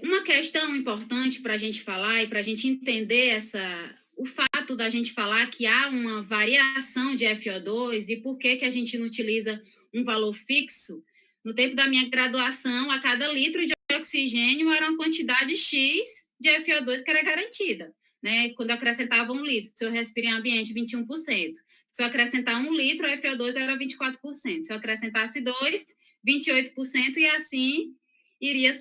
Uma questão importante para a gente falar e para a gente entender o fato da gente falar que há uma variação de FO2 e por que a gente não utiliza um valor fixo. No tempo da minha graduação, a cada litro de oxigênio era uma quantidade X de FO2 que era garantida. Né? Quando eu acrescentava 1 litro, se eu respiro em ambiente, 21%. Se eu acrescentar 1 litro, a FO2 era 24%. Se eu acrescentasse 2, 28%, e assim iria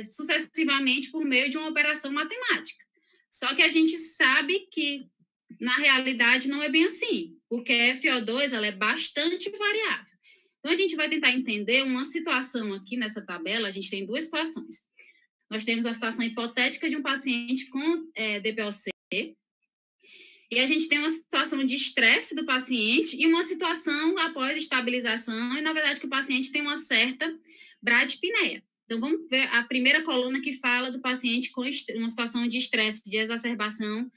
sucessivamente por meio de uma operação matemática. Só que a gente sabe que, na realidade, não é bem assim, porque a FO2 ela é bastante variável. Então, a gente vai tentar entender uma situação aqui nessa tabela. A gente tem duas situações. Nós temos a situação hipotética de um paciente com DPOC, e a gente tem uma situação de estresse do paciente e uma situação após estabilização, e, na verdade, que o paciente tem uma certa bradipneia. Então, vamos ver a primeira coluna que fala do paciente com uma situação de estresse, de exacerbação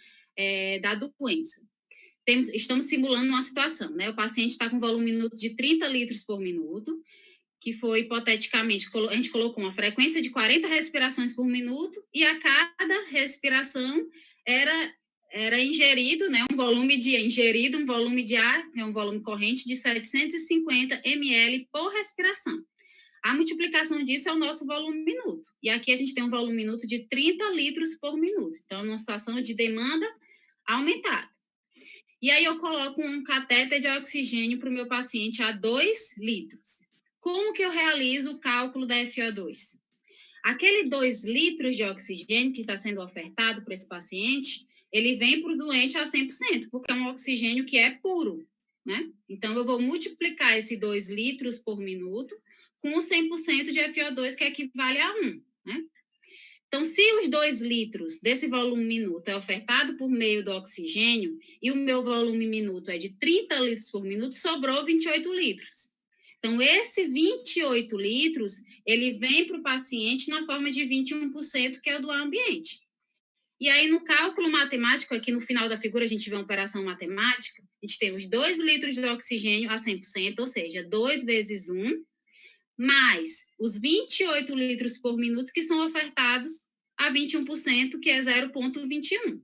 da doença. Estamos simulando uma situação, né? O paciente está com volume minuto de 30 litros por minuto, que foi, hipoteticamente, a gente colocou uma frequência de 40 respirações por minuto, e a cada respiração era ingerido, né, um volume de ar, que é um volume corrente, de 750 ml por respiração. A multiplicação disso é o nosso volume minuto. E aqui a gente tem um volume minuto de 30 litros por minuto. Então, numa situação de demanda aumentada. E aí eu coloco um catéter de oxigênio para o meu paciente a 2 litros. Como que eu realizo o cálculo da FO2? Aquele 2 litros de oxigênio que está sendo ofertado para esse paciente, ele vem para o doente a 100%, porque é um oxigênio que é puro, né? Então, eu vou multiplicar esse 2 litros por minuto com 100% de FO2, que equivale a 1, né? Então, se os 2 litros desse volume minuto é ofertado por meio do oxigênio e o meu volume minuto é de 30 litros por minuto, sobrou 28 litros. Então, esse 28 litros, ele vem para o paciente na forma de 21%, que é o do ambiente. E aí, no cálculo matemático, aqui no final da figura, a gente vê uma operação matemática, a gente tem os 2 litros de oxigênio a 100%, ou seja, 2 vezes 1, mais os 28 litros por minuto que são ofertados a 21%, que é 0,21.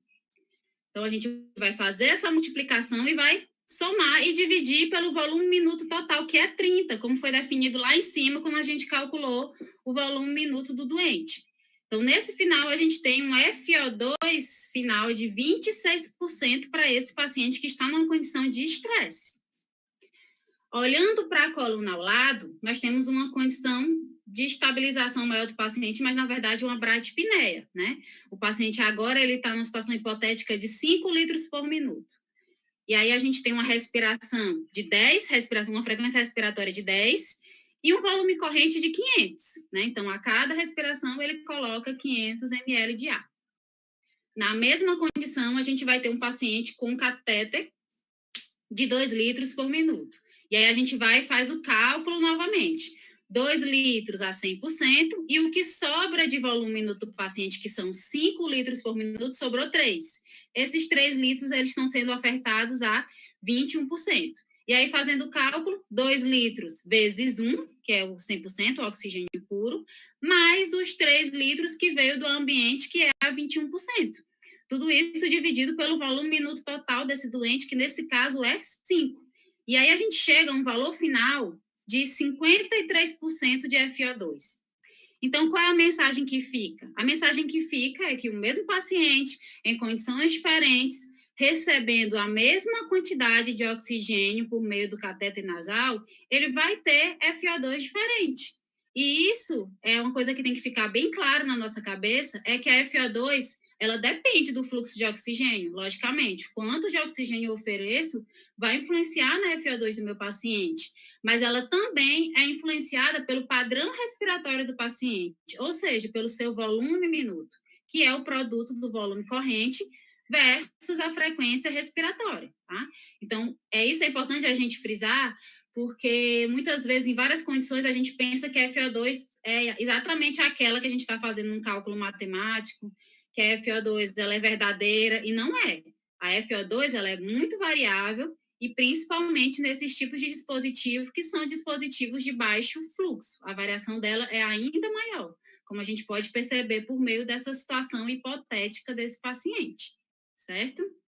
Então, a gente vai fazer essa multiplicação e vai somar e dividir pelo volume minuto total, que é 30, como foi definido lá em cima, quando a gente calculou o volume minuto do doente. Então, nesse final, a gente tem um FO2 final de 26% para esse paciente que está numa condição de estresse. Olhando para a coluna ao lado, nós temos uma condição de estabilização maior do paciente, mas, na verdade, uma bradipneia, né? O paciente agora ele está numa situação hipotética de 5 litros por minuto. E aí a gente tem uma respiração de 10, uma frequência respiratória de 10 e um volume corrente de 500, né? Então, a cada respiração, ele coloca 500 ml de ar. Na mesma condição, a gente vai ter um paciente com catéter de 2 litros por minuto. E aí a gente vai e faz o cálculo novamente. 2 litros a 100%, e o que sobra de volume minuto do paciente, que são 5 litros por minuto, sobrou 3. Esses 3 litros, eles estão sendo ofertados a 21%. E aí, fazendo o cálculo, 2 litros vezes 1, que é o 100%, o oxigênio puro, mais os 3 litros que veio do ambiente, que é a 21%. Tudo isso dividido pelo volume minuto total desse doente, que nesse caso é 5. E aí a gente chega a um valor final de 53% de FO2. Então, qual é a mensagem que fica? A mensagem que fica é que o mesmo paciente, em condições diferentes, recebendo a mesma quantidade de oxigênio por meio do catéter nasal, ele vai ter FO2 diferente. E isso é uma coisa que tem que ficar bem claro na nossa cabeça, é que a FO2, ela depende do fluxo de oxigênio, logicamente. Quanto de oxigênio eu ofereço vai influenciar na FO2 do meu paciente, mas ela também é influenciada pelo padrão respiratório do paciente, ou seja, pelo seu volume minuto, que é o produto do volume corrente versus a frequência respiratória, tá? Então, isso é importante a gente frisar, porque muitas vezes, em várias condições, a gente pensa que a FO2 é exatamente aquela que a gente está fazendo num cálculo matemático, que a FO2 ela é verdadeira, e não é. A FO2 ela é muito variável, e principalmente nesses tipos de dispositivos que são dispositivos de baixo fluxo. A variação dela é ainda maior, como a gente pode perceber por meio dessa situação hipotética desse paciente, certo?